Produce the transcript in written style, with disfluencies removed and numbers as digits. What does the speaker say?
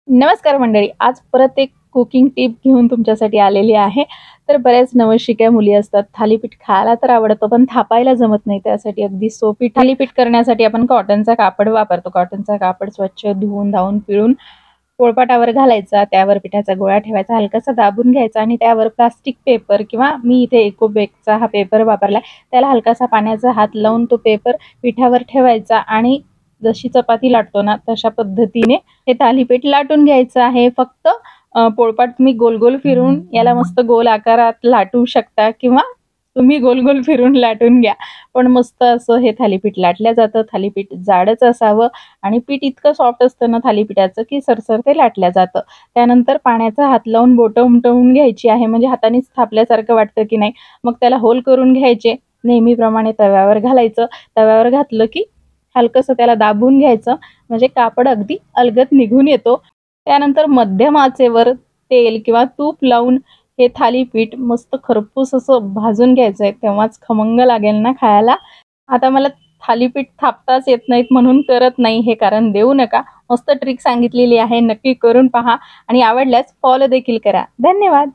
नमस्कार मंडळी, आज परत एक कुकिंग टिप घेऊन तुमच्यासाठी आलेली आहे। तर बऱ्याच नवशिक्या मुली असतात, थालीपीठ खायला तर आवडतं पण थापायला जमत नाही। त्यासाठी अगदी सोपी थालीपीठ करण्यासाठी आपण कॉटनचा कापड वापरतो। कॉटनचा कापड स्वच्छ धुवून धावून पिळून पोळपाटावर घालायचा, त्यावर पिठाचा गोळा ठेवायचा, हलकासा दाबून घ्यायचा आणि त्यावर प्लास्टिक पेपर किंवा मी इथे इकोबेकचा हा पेपर वापरलाय, त्याला हलकासा पाण्याचा हात लावून तो पेपर पिठावर ठेवायचा आणि जशी चपाती लाटतो ना तशा पद्धतीने हे थालीपीठ लाटून घ्यायचं आहे। फक्त पोळपाट तुम्ही गोल गोल फिरून याला मस्त गोल आकारात लाटू शकता किंवा तुम्ही गोल गोल फिरून लाटून घ्या, पण मस्त असं हे थालीपीठ लाटल्या जातं। थालीपीठ जाडच असावं आणि पीठ इतकं सॉफ्ट असतं ना थालीपीठाचं की सरसर ते लाटल्या जातं। त्यानंतर पाण्याचा हात लावून बोटं उमटवून घ्यायची आहे, म्हणजे हातानेच थापल्यासारखं वाटतं की नाही, मग त्याला होल करून घ्यायचे। नेहमीप्रमाणे तव्यावर घालायचं, तव्यावर घातलं की हलकंसं त्याला दाबून घ्यायचं, म्हणजे कापड अगदी अलगद निघून येतो। त्यानंतर मध्यम आचेवर तेल किंवा तूप लावून हे थालीपीठ मस्त खरपूस असं भाजून घ्यायचंय, तेव्हाच खमंग लागेल ना खायला। आता मला थालीपीठ थापताच येत नाहीत म्हणून करत नाही, हे कारण देऊ नका। मस्त ट्रिक सांगितलेली आहे, नक्की करून पहा आणि आवडल्यास फॉलो देखील करा। धन्यवाद।